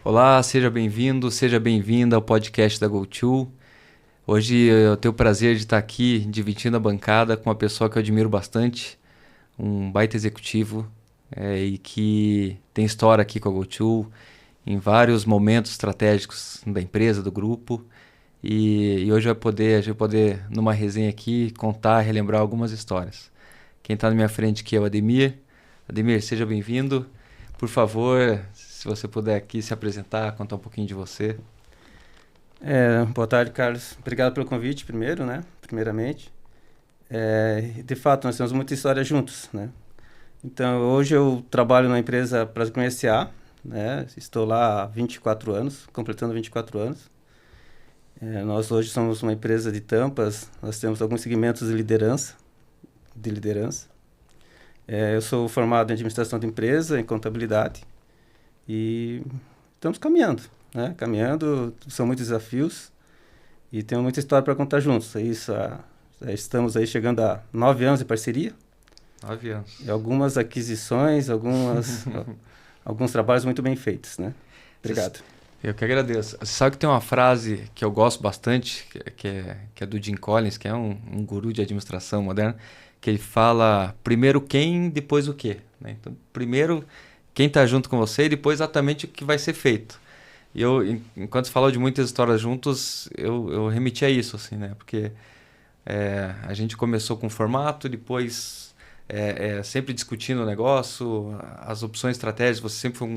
Olá, seja bem-vindo, seja bem-vinda ao podcast da GoTo. Hoje eu tenho o prazer de estar aqui dividindo a bancada com uma pessoa que eu admiro bastante, um baita executivo e que tem história aqui com a GoTo em vários momentos estratégicos da empresa, do grupo. E hoje a gente vai poder, numa resenha aqui, contar, relembrar algumas histórias. Quem está na minha frente aqui é o Ademir. Ademir, seja bem-vindo. Por favor, se você puder aqui se apresentar, contar um pouquinho de você. Boa tarde, Carlos. Obrigado pelo convite, primeiramente. De fato, nós temos muita história juntos, né? Então, hoje eu trabalho na empresa Prascom S.A., né? Estou lá há 24 anos, completando 24 anos. Nós hoje somos uma empresa de tampas, nós temos alguns segmentos de liderança. Eu sou formado em administração de empresa, em contabilidade, e estamos caminhando, né? Caminhando, são muitos desafios e temos muita história para contar juntos. Estamos aí chegando a 9 anos de parceria. 9 anos. E algumas aquisições, alguns trabalhos muito bem feitos, né? Obrigado. Eu que agradeço. Você sabe que tem uma frase que eu gosto bastante, que é do Jim Collins, que é um guru de administração moderna, que ele fala primeiro quem, depois o quê, né? Então, primeiro quem está junto com você e depois exatamente o que vai ser feito. E enquanto você falou de muitas histórias juntos, eu remeti a isso, assim, né? Porque a gente começou com o formato, depois sempre discutindo o negócio, as opções estratégicas, você sempre foi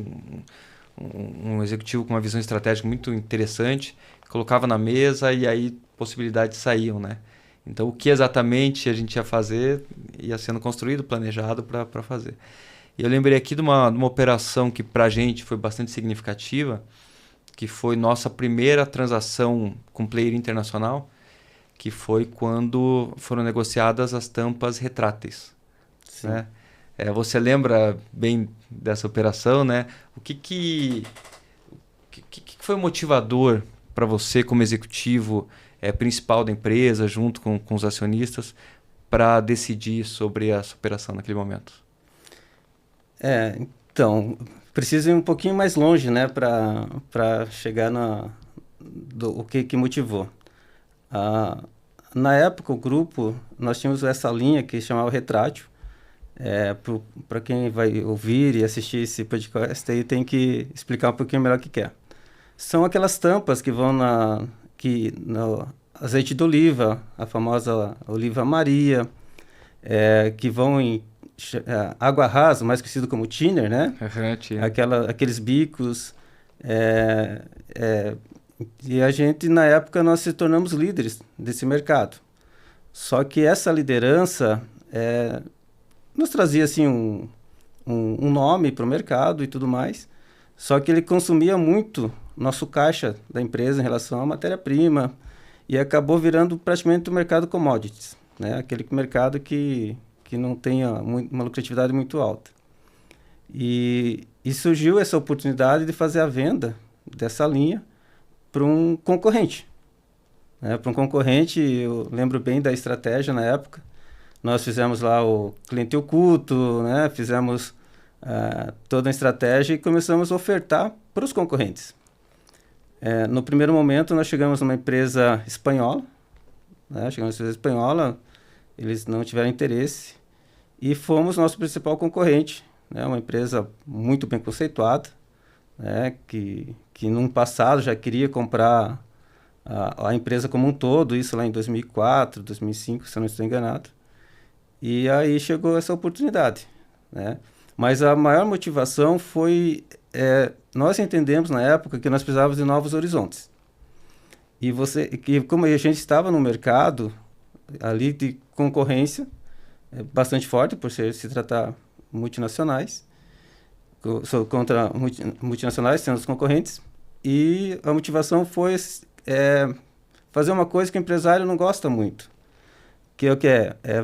um executivo com uma visão estratégica muito interessante, colocava na mesa e aí possibilidades saíam, né? Então, o que exatamente a gente ia fazer ia sendo construído, planejado para fazer. E eu lembrei aqui de uma operação que para a gente foi bastante significativa, que foi nossa primeira transação com player internacional, que foi quando foram negociadas as tampas retráteis. Sim. Né? Você lembra bem dessa operação, né? O que foi o motivador para você, como executivo principal da empresa, junto com os acionistas, para decidir sobre essa operação naquele momento? Então, preciso ir um pouquinho mais longe, né, para chegar o que motivou. Na época, o grupo, nós tínhamos essa linha que chamava Retrátil. Para quem vai ouvir e assistir esse podcast, aí tem que explicar um pouquinho melhor o que é. São aquelas tampas que vão no azeite de oliva, a famosa oliva Maria, que vão em água rasa, mais conhecido como thinner, né? Aqueles bicos. E a gente, na época, nós se tornamos líderes desse mercado. Só que essa liderança nos trazia assim um nome para o mercado e tudo mais. Só que ele consumia muito nosso caixa da empresa em relação à matéria-prima e acabou virando praticamente o mercado commodities, né? Aquele mercado que não tenha uma lucratividade muito alta. E surgiu essa oportunidade de fazer a venda dessa linha para um concorrente. Né? Para um concorrente, eu lembro bem da estratégia na época. Nós fizemos lá o cliente oculto, né? Fizemos toda a estratégia e começamos a ofertar para os concorrentes. No primeiro momento, nós chegamos numa empresa espanhola, né? Eles não tiveram interesse e fomos nosso principal concorrente, né? Uma empresa muito bem conceituada, né? Que no passado já queria comprar a empresa como um todo, isso lá em 2004, 2005, se eu não estou enganado. E aí chegou essa oportunidade, né? Mas a maior motivação foi... nós entendemos na época que nós precisávamos de novos horizontes. E como a gente estava no mercado ali de concorrência, bastante forte, por se tratar multinacionais, contra multinacionais, sendo os concorrentes, e a motivação foi fazer uma coisa que o empresário não gosta muito, que é o que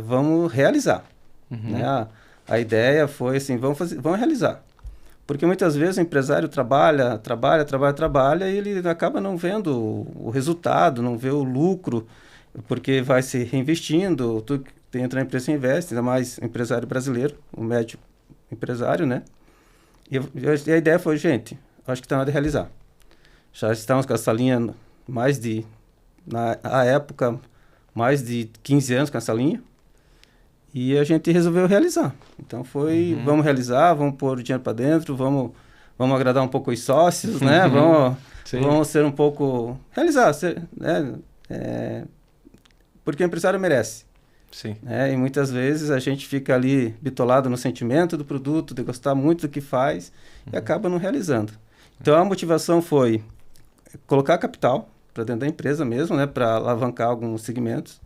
vamos realizar. Uhum. Né? A ideia foi assim, vamos realizar. Porque muitas vezes o empresário trabalha e ele acaba não vendo o resultado, não vê o lucro, porque vai se reinvestindo, tu entra na empresa e investe, ainda mais empresário brasileiro, o médio empresário, né? E a ideia foi, gente, acho que está na hora de realizar. Já estamos com essa linha na época, mais de 15 anos com essa linha. E a gente resolveu realizar. Então vamos realizar, vamos pôr o dinheiro para dentro, vamos agradar um pouco os sócios, né? Vamos ser um pouco... Realizar, né? Porque o empresário merece. Sim. E muitas vezes a gente fica ali bitolado no sentimento do produto, de gostar muito do que faz e acaba não realizando. Então a motivação foi colocar capital para dentro da empresa mesmo, né? Para alavancar alguns segmentos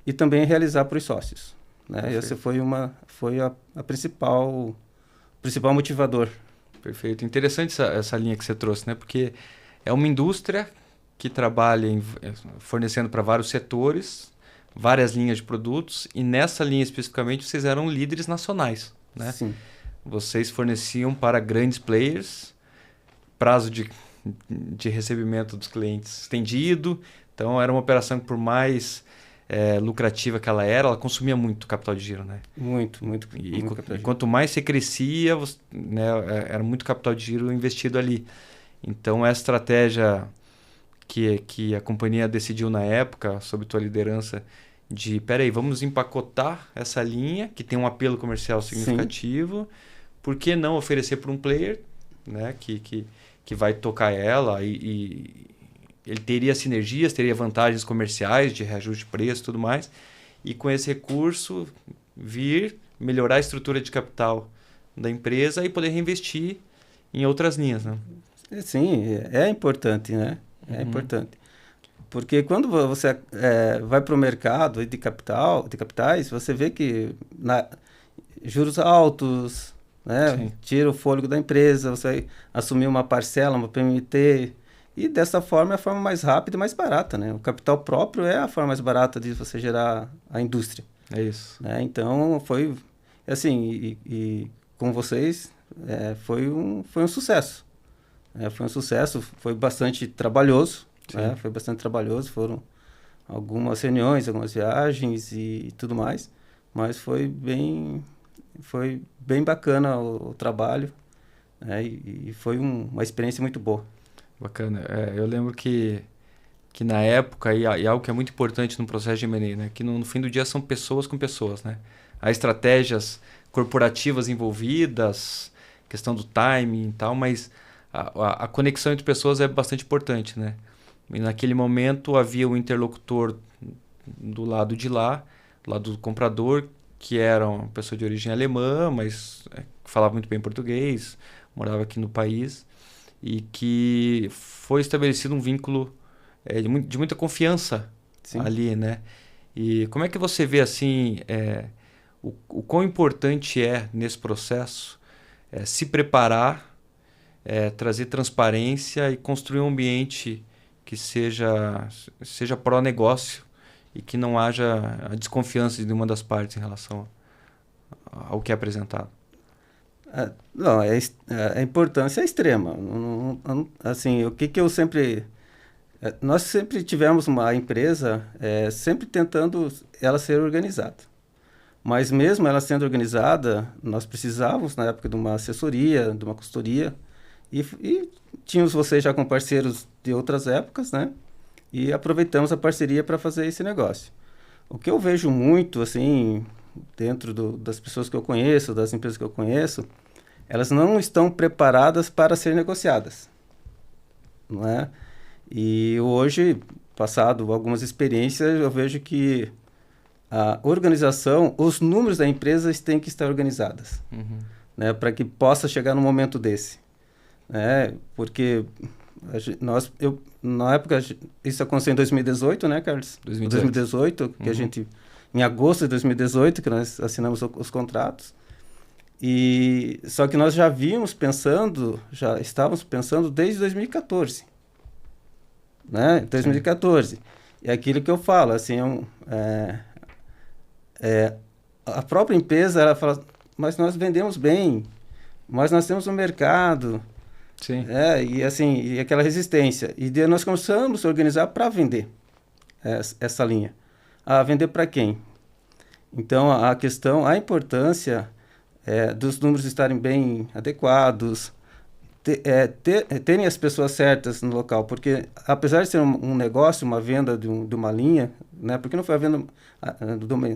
e também realizar para os sócios. Né? Esse foi a principal motivador. Perfeito. Interessante essa linha que você trouxe, né? Porque é uma indústria que trabalha fornecendo para vários setores, várias linhas de produtos, e nessa linha especificamente vocês eram líderes nacionais, né? Sim. Vocês forneciam para grandes players, prazo de recebimento dos clientes estendido, então era uma operação que por mais lucrativa que ela consumia muito capital de giro, né? Muito E capital de giro. Quanto mais você crescia, né, era muito capital de giro investido ali. Então, essa estratégia que a companhia decidiu na época, sob tua liderança, de, peraí, vamos empacotar essa linha, que tem um apelo comercial significativo, por que não oferecer para um player, né, que vai tocar ela e ele teria sinergias, teria vantagens comerciais de reajuste de preço e tudo mais, e com esse recurso melhorar a estrutura de capital da empresa e poder reinvestir em outras linhas, né? Sim, é importante, né? É importante. Porque quando você vai para o mercado de capitais, você vê que juros altos, né? Sim. Tira o fôlego da empresa, você vai assumir uma parcela, uma PMT, e dessa forma é a forma mais rápida e mais barata, né? O capital próprio é a forma mais barata de você gerar a indústria. É isso. Né? Então, foi assim, e com vocês, foi um sucesso. Foi um sucesso, foi bastante trabalhoso, né? Foi bastante trabalhoso, foram algumas reuniões, algumas viagens e tudo mais, mas foi bem bacana o trabalho, né? E foi uma experiência muito boa. Bacana. Eu lembro que na época, e algo que é muito importante no processo de M&A, né? Que no fim do dia são pessoas com pessoas, né? Há estratégias corporativas envolvidas, questão do timing e tal, mas a conexão entre pessoas é bastante importante, né? E naquele momento havia um interlocutor do lado de lá, do lado do comprador, que era uma pessoa de origem alemã, mas falava muito bem português, morava aqui no país, e que foi estabelecido um vínculo de muita confiança. Sim. Ali, né? E como é que você vê assim o quão importante é nesse processo se preparar, trazer transparência e construir um ambiente que seja pró-negócio e que não haja a desconfiança de nenhuma das partes em relação ao que é apresentado? Não, a importância é extrema. Assim, o que eu sempre... Nós sempre tivemos uma empresa sempre tentando ela ser organizada. Mas mesmo ela sendo organizada, nós precisávamos, na época, de uma assessoria, de uma consultoria, e tínhamos vocês já com parceiros de outras épocas, né? E aproveitamos a parceria para fazer esse negócio. O que eu vejo muito, assim, dentro das pessoas que eu conheço, das empresas que eu conheço, elas não estão preparadas para ser negociadas, não é? E hoje, passado algumas experiências, eu vejo que a organização, os números da empresa têm que estar organizados, né, para que possa chegar no momento desse. Né? Porque na época, isso aconteceu em 2018, né, Carlos? 2018, que a gente, em agosto de 2018, que nós assinamos os contratos. E só que nós já estávamos pensando desde 2014. Né? 2014. Sim. E aquilo que eu falo, assim, a própria empresa, ela fala, mas nós vendemos bem, mas nós temos um mercado. Sim. E assim, e aquela resistência. E daí nós começamos a organizar para vender essa linha. Vender para quem? Então, a importância dos números estarem bem adequados, terem as pessoas certas no local, porque apesar de ser um negócio, uma venda de uma linha, né? Porque não foi a venda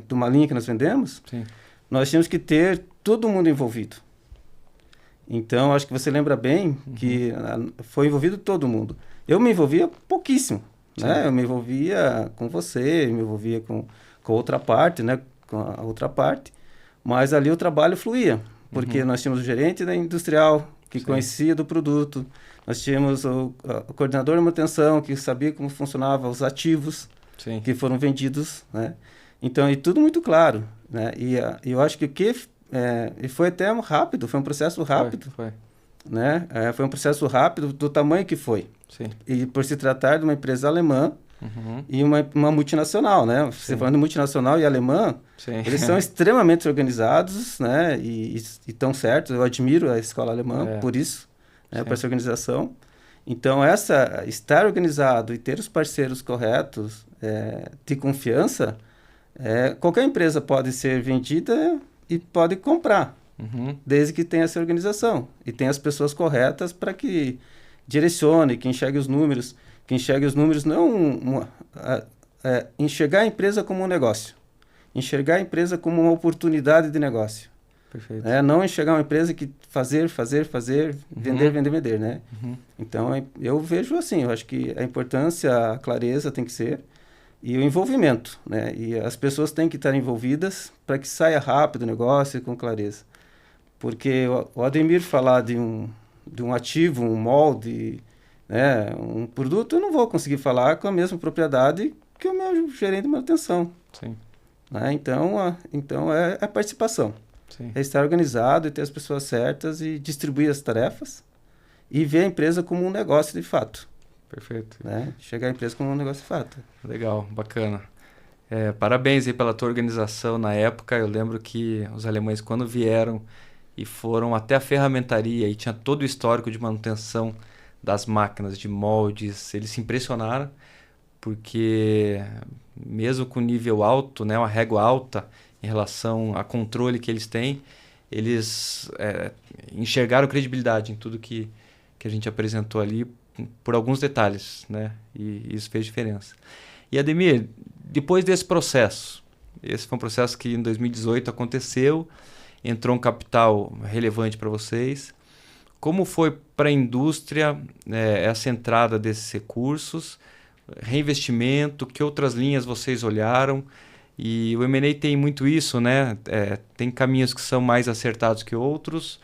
de uma linha que nós vendemos, Sim. nós tínhamos que ter todo mundo envolvido. Então, acho que você lembra bem que foi envolvido todo mundo. Eu me envolvia pouquíssimo, né? Eu me envolvia com você, me envolvia com outra parte, né? Com a outra parte, mas ali o trabalho fluía, porque nós tínhamos o gerente da industrial, que conhecia do produto, nós tínhamos o coordenador de manutenção, que sabia como funcionava os ativos que foram vendidos, né? Então, e tudo muito claro, né? E eu acho que e foi até rápido, foi um processo rápido. Foi. Né? Foi um processo rápido do tamanho que foi. Sim. E por se tratar de uma empresa alemã e uma multinacional, né? Você falando de multinacional e alemã, eles são extremamente organizados, né? E estão certos. Eu admiro a escola alemã por isso, né? Por essa organização. Então, estar organizado e ter os parceiros corretos, de confiança, qualquer empresa pode ser vendida e pode comprar, desde que tenha essa organização e tenha as pessoas corretas para que direcione, que enxergue os números, não enxergar a empresa como um negócio, enxergar a empresa como uma oportunidade de negócio. Perfeito. Não enxergar uma empresa que fazer, vender, né? Então, eu vejo assim, eu acho que a importância, a clareza tem que ser, e o envolvimento, né? E as pessoas têm que estar envolvidas para que saia rápido o negócio e com clareza. Porque o Ademir falar de um ativo, um molde, né? Um produto, eu não vou conseguir falar com a mesma propriedade que o meu gerente de manutenção. Sim. Né? Então é a participação. Sim. É estar organizado e ter as pessoas certas e distribuir as tarefas e ver a empresa como um negócio de fato. Perfeito. Né? Chegar a empresa como um negócio de fato. Legal, bacana. Parabéns aí pela tua organização na época. Eu lembro que os alemães, quando vieram e foram até a ferramentaria e tinha todo o histórico de manutenção das máquinas, de moldes, eles se impressionaram, porque mesmo com nível alto, né, uma régua alta em relação a controle que eles têm, eles enxergaram credibilidade em tudo que a gente apresentou ali, por alguns detalhes, né? E isso fez diferença. E Ademir, depois desse processo, esse foi um processo que em 2018 aconteceu, entrou um capital relevante para vocês. Como foi para a indústria essa entrada desses recursos, reinvestimento, que outras linhas vocês olharam? E o M&A tem muito isso, né? Tem caminhos que são mais acertados que outros,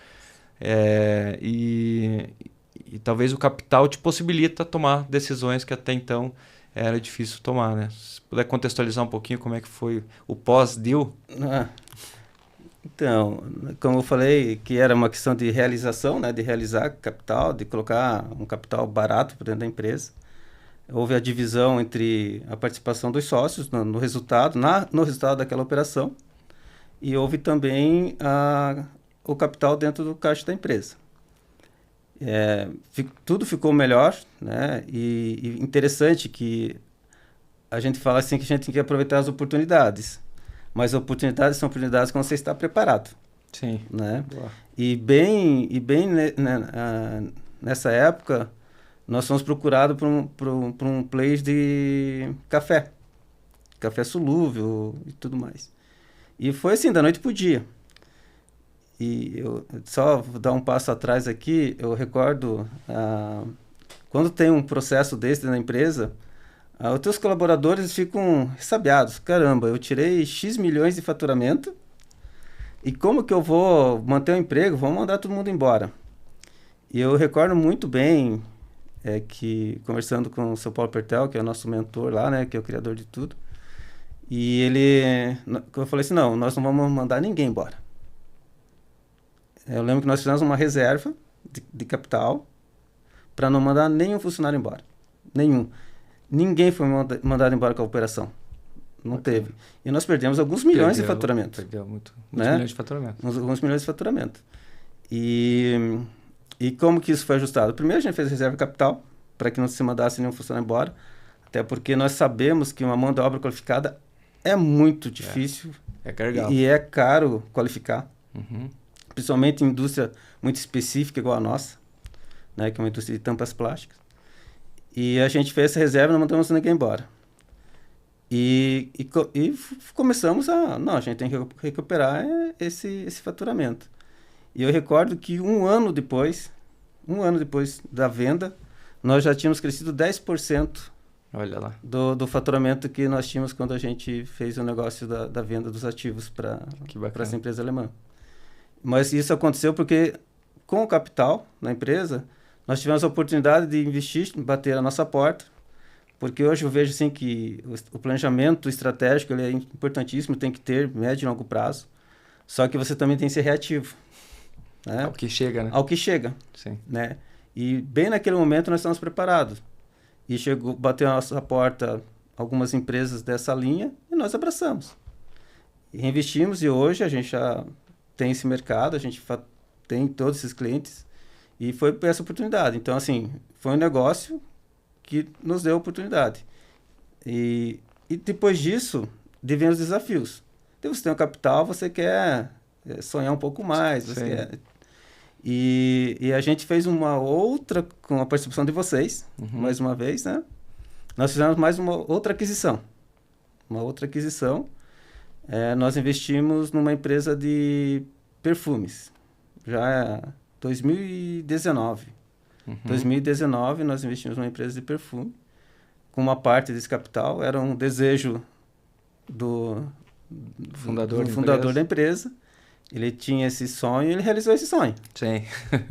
e talvez o capital te possibilita tomar decisões que até então era difícil tomar, né? Se puder contextualizar um pouquinho como é que foi o pós-deal. Então, como eu falei, que era uma questão de realização, né? De realizar capital, de colocar um capital barato para dentro da empresa. Houve a divisão entre a participação dos sócios no resultado, no resultado daquela operação, e houve também o capital dentro do caixa da empresa. Tudo ficou melhor, né? E interessante que a gente fala assim que a gente tem que aproveitar as oportunidades, mas oportunidades são oportunidades quando você está preparado. Sim. Né? E bem nessa época nós fomos procurados por um player de café solúvel e tudo mais. E foi assim, da noite pro dia. E eu só vou dar um passo atrás aqui, eu recordo, quando tem um processo desse na empresa, os teus colaboradores ficam ressabiados. Caramba, eu tirei X milhões de faturamento, e como que eu vou manter o emprego? Vamos mandar todo mundo embora. E eu recordo muito bem que, conversando com o seu Paulo Pertel, que é o nosso mentor lá, né, que é o criador de tudo, e eu falei assim, não, nós não vamos mandar ninguém embora. Eu lembro que nós fizemos uma reserva de capital para não mandar nenhum funcionário embora. Nenhum. Ninguém foi mandado embora com a operação. Não teve. E nós perdemos alguns milhões de faturamento. Perdeu muitos né? milhões de faturamento. Alguns milhões de faturamento. E como que isso foi ajustado? Primeiro a gente fez reserva de capital para que não se mandasse nenhum funcionário embora. Até porque nós sabemos que uma mão de obra qualificada é muito difícil. É gargalo. E é caro qualificar. Uhum. Principalmente em indústria muito específica igual a nossa. né, que é uma indústria de tampas plásticas. E a gente fez essa reserva e não mandamos ninguém embora. E começamos não, a gente tem que recuperar esse faturamento. E eu recordo que um ano depois da venda, nós já tínhamos crescido 10%. Olha lá. Do faturamento que nós tínhamos quando a gente fez o negócio da venda dos ativos para essa empresa alemã. Mas isso aconteceu porque, com o capital na empresa, nós tivemos a oportunidade de investir, bater a nossa porta, porque hoje eu vejo assim, que o planejamento estratégico ele é importantíssimo, tem que ter médio e longo prazo, só que você também tem que ser reativo. Né? Ao que chega, né? Ao que chega. Sim. Né? E bem naquele momento nós estamos preparados. E bateu a nossa porta algumas empresas dessa linha e nós abraçamos. E reinvestimos e hoje a gente já tem esse mercado, a gente tem todos esses clientes e foi essa oportunidade. Então, assim, foi um negócio que nos deu a oportunidade. E depois disso, vêm os desafios. Então, você tem um capital, você quer sonhar um pouco mais, você quer... E a gente fez uma outra, com a participação de vocês, mais uma vez, né? Nós fizemos mais uma outra aquisição. Nós investimos numa empresa de perfumes. Já 2019. 2019, nós investimos numa empresa de perfume. Com uma parte desse capital, era um desejo do fundador da empresa. Ele tinha esse sonho e ele realizou esse sonho. Sim.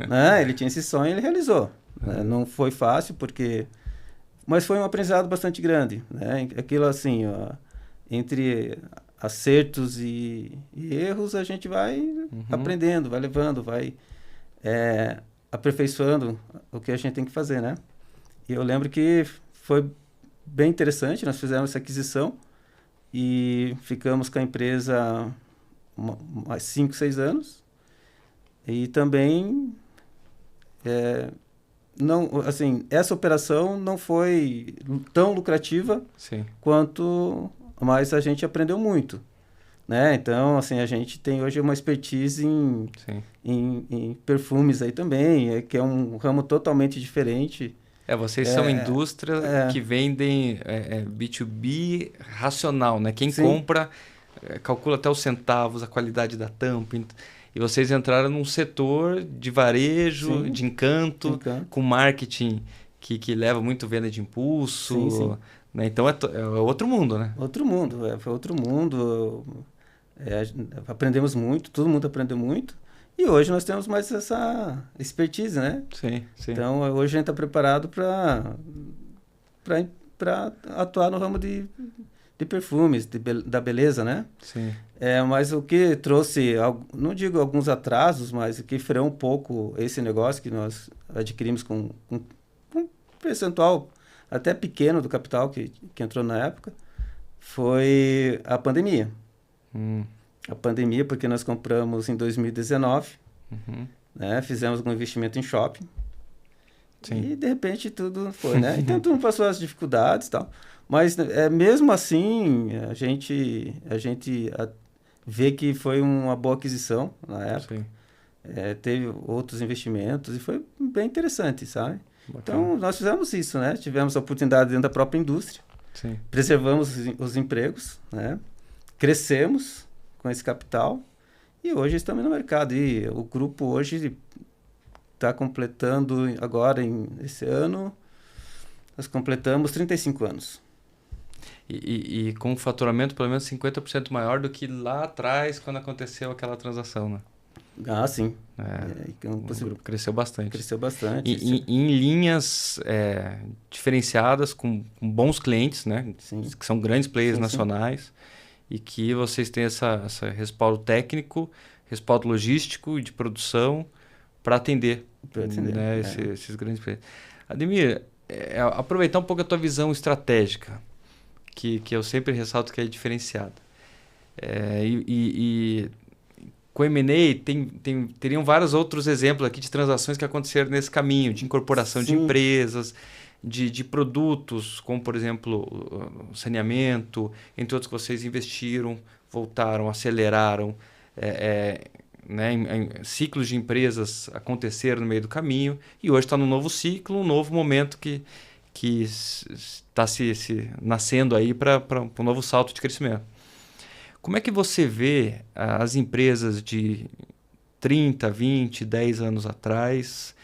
Né? Ele tinha esse sonho e ele realizou. Não foi fácil, mas foi um aprendizado bastante grande. Né? Aquilo assim, entre acertos e erros, a gente vai aprendendo, vai levando, vai aperfeiçoando o que a gente tem que fazer, né? E eu lembro que foi bem interessante, nós fizemos essa aquisição e ficamos com a empresa... mais 5, 6 anos e também não, assim, essa operação não foi tão lucrativa quanto, mas a gente aprendeu muito, né? Então, assim, a gente tem hoje uma expertise em perfumes aí também, que é um ramo totalmente diferente. Vocês são indústria que vendem B2B racional, né? Quem compra calcula até os centavos, a qualidade da tampa. E vocês entraram num setor de varejo, de encanto, com marketing que leva muito venda de impulso. Né? Então é outro mundo, né? Outro mundo, foi outro mundo. Aprendemos muito, todo mundo aprendeu muito. E hoje nós temos mais essa expertise, né? Sim. Então hoje a gente está preparado para atuar no ramo de perfumes, da beleza, né? Sim. Mas o que trouxe, não digo alguns atrasos, mas o que freou um pouco esse negócio que nós adquirimos com um percentual até pequeno do capital que entrou na época, foi a pandemia. A pandemia, porque nós compramos em 2019, né? Fizemos um investimento em shopping. E de repente tudo foi, né? Então tudo passou as dificuldades e tal. Mas mesmo assim, a gente vê que foi uma boa aquisição na época. Teve outros investimentos e foi bem interessante, sabe? Bacana. Então, nós fizemos isso, né? Tivemos a oportunidade dentro da própria indústria. Preservamos os empregos, né? Crescemos com esse capital e hoje estamos no mercado. E o grupo hoje está completando agora, esse ano, nós completamos 35 anos. E com um faturamento pelo menos 50% maior do que lá atrás, quando aconteceu aquela transação, né? Ah, sim. O grupo cresceu bastante. Cresceu bastante. Em linhas diferenciadas, com bons clientes, né? Que são grandes players nacionais, e que vocês têm essa respaldo técnico, respaldo logístico e de produção para atender, né? Esses grandes players. Ademir, aproveitar um pouco a tua visão estratégica, que eu sempre ressalto que é diferenciada. Com o M&A, teriam vários outros exemplos aqui de transações que aconteceram nesse caminho, de incorporação de empresas, de produtos, como, por exemplo, o saneamento, entre outros que vocês investiram, voltaram, aceleraram. né, ciclos de empresas aconteceram no meio do caminho e hoje está num novo ciclo, um novo momento que está se nascendo aí para um novo salto de crescimento. Como é que você vê as empresas de 30, 20, 10 anos atrás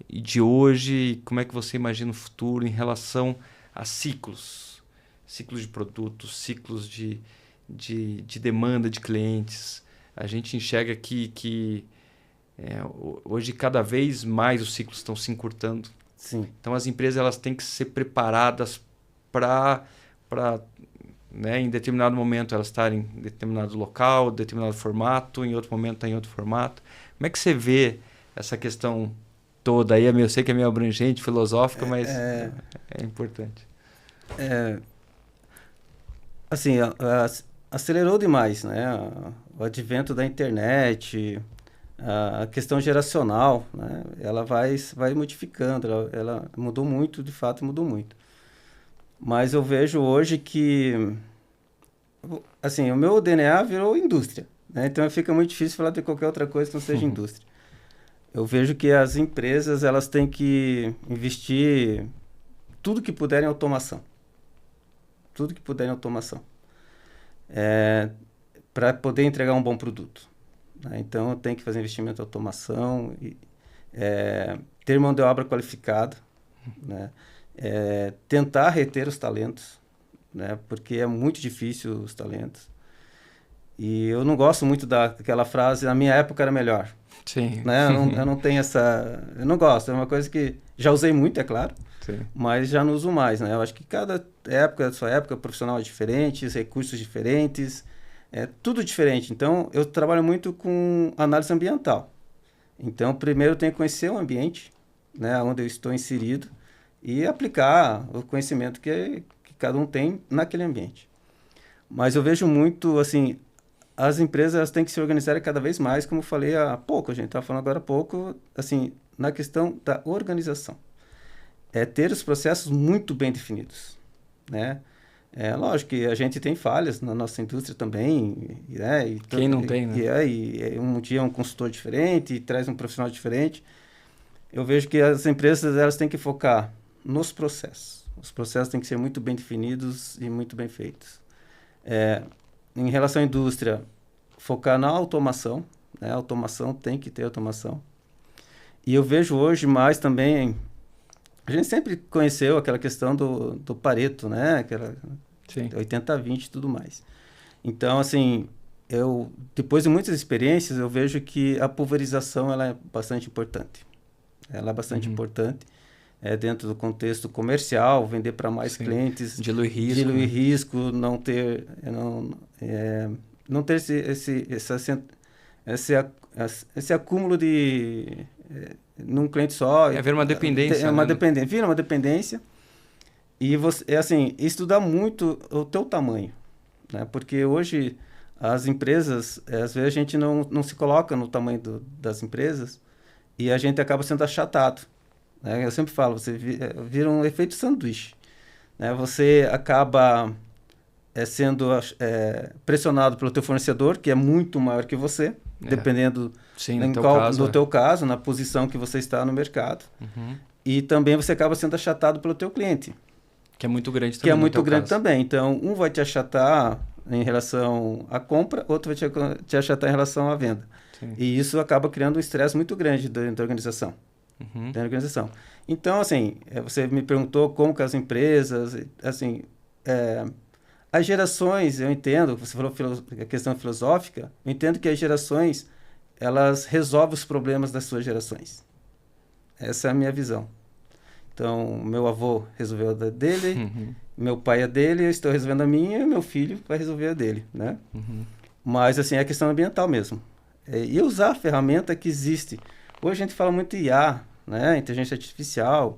e de hoje? Como é que você imagina o futuro em relação a ciclos? Ciclos de produtos, ciclos de demanda de clientes. A gente enxerga que hoje cada vez mais os ciclos estão se encurtando. Sim. Então as empresas elas têm que ser preparadas para né, em determinado momento elas estarem em determinado local, determinado formato, em outro momento está em outro formato. Como é que você vê essa questão toda aí? Eu sei que é meio abrangente, filosófica, mas é importante. Assim, acelerou demais, né? O advento da internet, a questão geracional, né? Ela vai modificando, ela mudou muito, de fato mudou muito. Mas eu vejo hoje que, assim, o meu DNA virou indústria, né? Então fica muito difícil falar de qualquer outra coisa que não seja indústria. Eu vejo que as empresas, elas têm que investir tudo que puderem em automação. Tudo que puderem em automação. Para poder entregar um bom produto, né? Então tem que fazer investimento em automação, ter mão de obra qualificada, né? Tentar reter os talentos, né? Porque é muito difícil os talentos. E eu não gosto muito daquela frase, na minha época era melhor. Sim. Né? Eu não tenho essa... Eu não gosto, é uma coisa que já usei muito, é claro. Sim. Mas já não uso mais, né? Eu acho que cada época, sua época profissional é diferente, recursos diferentes, é tudo diferente. Então, eu trabalho muito com análise ambiental. Então, primeiro eu tenho que conhecer o ambiente, né, onde eu estou inserido, e aplicar o conhecimento que cada um tem naquele ambiente. Mas eu vejo muito, assim, as empresas elas têm que se organizar cada vez mais, como eu falei há pouco, a gente estava falando agora há pouco, assim, na questão da organização. Ter os processos muito bem definidos, né? Lógico que a gente tem falhas na nossa indústria também, né? Quem não tem, né? E um dia é um consultor diferente, e traz um profissional diferente. Eu vejo que as empresas elas têm que focar nos processos. Os processos têm que ser muito bem definidos e muito bem feitos. Em relação à indústria, focar na automação, né? A automação tem que ter automação. E eu vejo hoje mais também... A gente sempre conheceu aquela questão do Pareto, né? Aquela 80-20 e tudo mais. Então, assim, depois de muitas experiências, eu vejo que a pulverização ela é bastante importante. Ela é bastante importante dentro do contexto comercial, vender para mais clientes. Diluir risco. Diluir risco, não ter esse acúmulo de... num cliente só. Haver uma dependência. Vira uma dependência. E você, estudar muito o teu tamanho, né? Porque hoje as empresas, às vezes a gente não se coloca no tamanho das empresas e a gente acaba sendo achatado, né? Eu sempre falo, você vira um efeito sanduíche, né? Você acaba sendo pressionado pelo teu fornecedor, que é muito maior que você, dependendo do teu caso, na posição que você está no mercado. E também você acaba sendo achatado pelo teu cliente. Que é muito grande também. Que é muito grande também. Então, um vai te achatar em relação à compra, outro vai te achatar em relação à venda. Sim. E isso acaba criando um estresse muito grande dentro da organização. Então, assim, você me perguntou como que as empresas, assim... as gerações, eu entendo, você falou a questão filosófica, eu entendo que as gerações, elas resolvem os problemas das suas gerações. Essa é a minha visão. Então, meu avô resolveu a dele, meu pai a dele, eu estou resolvendo a minha, e meu filho vai resolver a dele, né? Mas, assim, é a questão ambiental mesmo. E usar a ferramenta que existe. Hoje a gente fala muito IA, né? Inteligência artificial.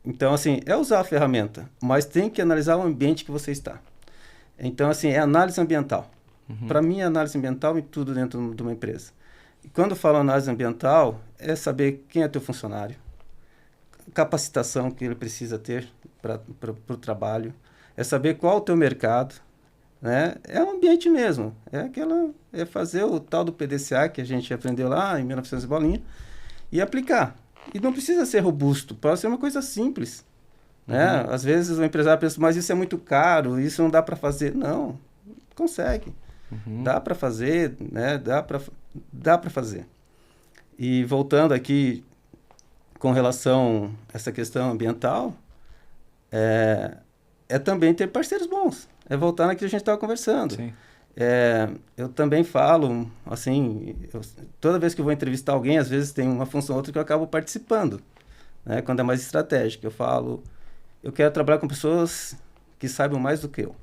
Então, assim, usar a ferramenta, mas tem que analisar o ambiente que você está. Então, assim, é análise ambiental. Para mim, é análise ambiental em tudo dentro de uma empresa. E quando eu falo análise ambiental, é saber quem é teu funcionário, capacitação que ele precisa ter para o trabalho, é saber qual é o teu mercado, né? É um ambiente mesmo. É fazer o tal do PDCA que a gente aprendeu lá em 1900 e bolinha e aplicar. E não precisa ser robusto, pode ser uma coisa simples, né? Às vezes o empresário pensa, mas isso é muito caro, isso não dá para fazer. Não, consegue. Dá para fazer, né? Dá para fazer. E voltando aqui com relação a essa questão ambiental, é também ter parceiros bons. É voltar naquilo que a gente estava conversando. Sim. Eu também falo, assim, toda vez que eu vou entrevistar alguém, às vezes tem uma função ou outra que eu acabo participando, né? Quando é mais estratégico. Eu falo, eu quero trabalhar com pessoas que saibam mais do que eu.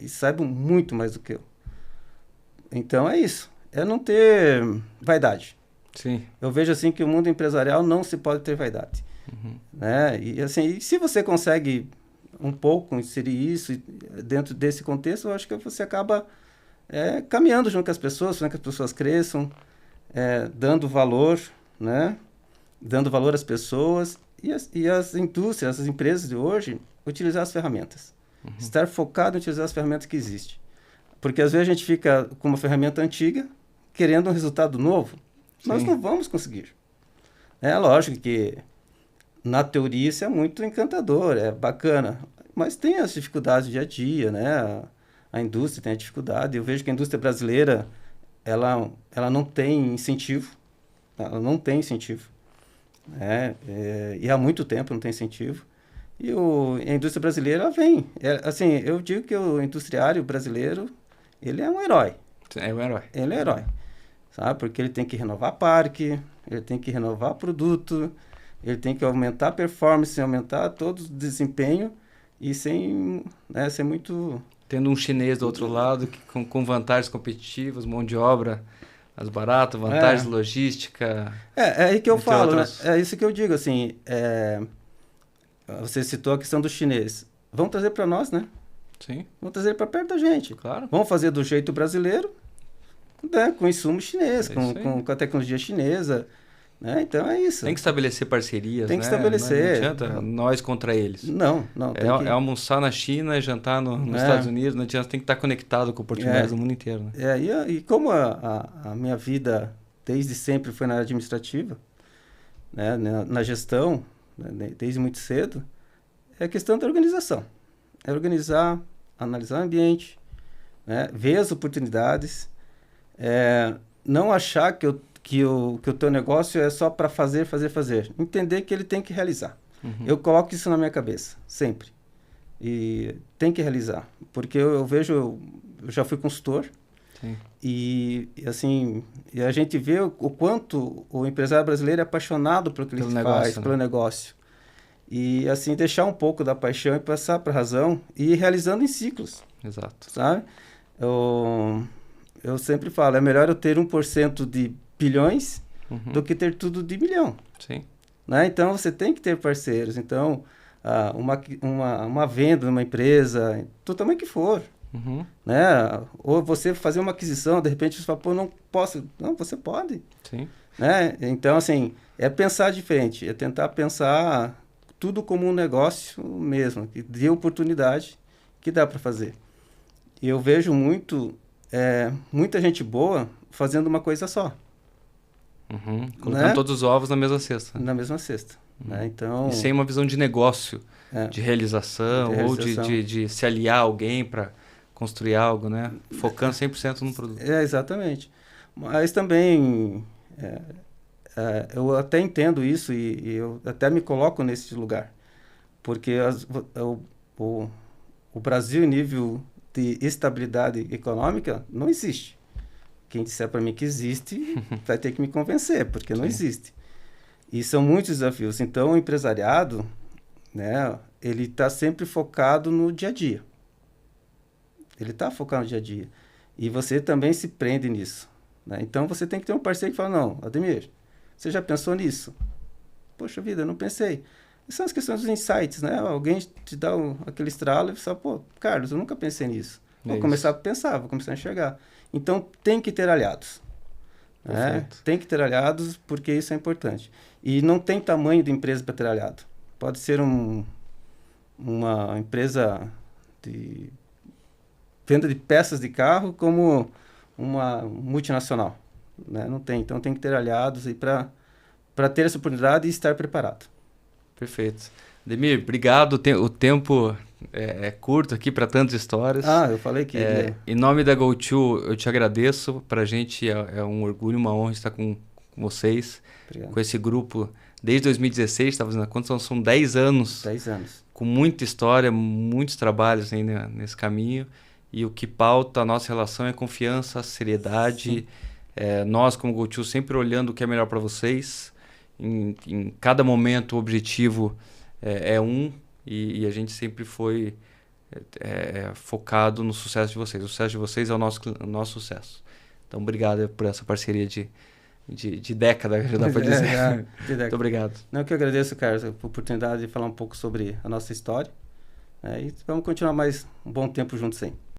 E saibam muito mais do que eu. Então é isso. É não ter vaidade. Sim. Eu vejo assim que o mundo empresarial não se pode ter vaidade. Né? E assim, e se você consegue um pouco inserir isso dentro desse contexto, eu acho que você acaba caminhando junto com as pessoas, fazendo que as pessoas cresçam, dando valor, né? Dando valor às pessoas e as indústrias, as empresas de hoje, utilizar as ferramentas. Estar focado em utilizar as ferramentas que existem. Porque às vezes a gente fica com uma ferramenta antiga, querendo um resultado novo, nós não vamos conseguir. É lógico que na teoria isso é muito encantador, é bacana, mas tem as dificuldades do dia a dia, né? A indústria tem a dificuldade. Eu vejo que a indústria brasileira, ela não tem incentivo, ela não tem incentivo, né? E há muito tempo não tem incentivo. E a indústria brasileira, ela vem. Assim, eu digo que o industriário brasileiro, ele é um herói. É um herói. Ele é herói, sabe? Porque ele tem que renovar parque, ele tem que renovar produto, ele tem que aumentar a performance, aumentar todo o desempenho e sem ser muito... Tendo um chinês do outro lado com vantagens competitivas, mão de obra mais barata, vantagens logística. É aí que eu falo, outras... né? É isso que eu digo, assim, você citou a questão do chinês. Vamos trazer para nós, né? Sim. Vamos trazer para perto da gente. Claro. Vamos fazer do jeito brasileiro, né? Com insumo chinês, com a tecnologia chinesa. Né? Então é isso. Tem que estabelecer parcerias, tem que né? estabelecer. Não adianta nós contra eles. Não. É almoçar na China e jantar nos Estados Unidos. Não adianta, tem que estar conectado com oportunidades do mundo inteiro. Né? E como a minha vida desde sempre foi na área administrativa, né? Na gestão, né? Desde muito cedo, é a questão da organização. É organizar, analisar o ambiente, né? Ver as oportunidades, não achar que o teu negócio é só para fazer. Entender que ele tem que realizar. Eu coloco isso na minha cabeça, sempre. E tem que realizar. Porque eu vejo, eu já fui consultor. Sim. E assim, a gente vê o quanto o empresário brasileiro é apaixonado pelo que ele faz, né? Pelo negócio. E assim, deixar um pouco da paixão e passar para a razão e ir realizando em ciclos. Exato. Sabe? Eu sempre falo, é melhor eu ter 1% de bilhões do que ter tudo de milhão. Sim. Né? Então, você tem que ter parceiros. Então, uma venda numa empresa, do tamanho que for. Né? Ou você fazer uma aquisição, de repente você fala, pô, não posso. Não, você pode. Sim. Né? Então, assim, é pensar diferente. É tentar pensar tudo como um negócio mesmo, que dê oportunidade, que dá para fazer. E eu vejo muita gente boa fazendo uma coisa só. Colocando né? todos os ovos na mesma cesta. Na mesma cesta. Né? Então, e sem uma visão de negócio, de realização, ou de se aliar a alguém para construir algo, né? Focando 100% no produto. Exatamente. Mas também, eu até entendo isso e eu até me coloco nesse lugar. Porque o Brasil, em nível de estabilidade econômica, não existe. Quem disser para mim que existe, vai ter que me convencer, porque não existe. E são muitos desafios. Então, o empresariado, né, ele está sempre focado no dia a dia. Ele está focado no dia a dia. E você também se prende nisso. Né? Então, você tem que ter um parceiro que fala, não, Ademir, você já pensou nisso? Poxa vida, eu não pensei. Essas são as questões dos insights, né? Alguém te dá aquele estralo e você fala, pô, Carlos, eu nunca pensei nisso. Vou começar a pensar, vou começar a enxergar. Então, tem que ter aliados. Né? Tem que ter aliados, porque isso é importante. E não tem tamanho de empresa para ter aliado. Pode ser uma empresa de venda de peças de carro como uma multinacional, né? Não tem. Então tem que ter aliados aí para ter essa oportunidade e estar preparado. Perfeito. Ademir, obrigado. O tempo é curto aqui para tantas histórias. Eu falei que... Em nome da GoTo, eu te agradeço. Para a gente é um orgulho, uma honra estar com vocês, Obrigado. com esse grupo. Desde 2016, estava fazendo a conta, são 10 anos. 10 anos. Com muita história, muitos trabalhos ainda nesse caminho. E o que pauta a nossa relação é confiança, seriedade. Nós, como GoTo, sempre olhando o que é melhor para vocês. Em cada momento, o objetivo é e a gente sempre foi focado no sucesso de vocês. O sucesso de vocês é o nosso sucesso. Então, obrigado por essa parceria de década, já dá para dizer. Muito obrigado. Eu que agradeço, Carlos, a oportunidade de falar um pouco sobre a nossa história. E vamos continuar mais um bom tempo juntos aí.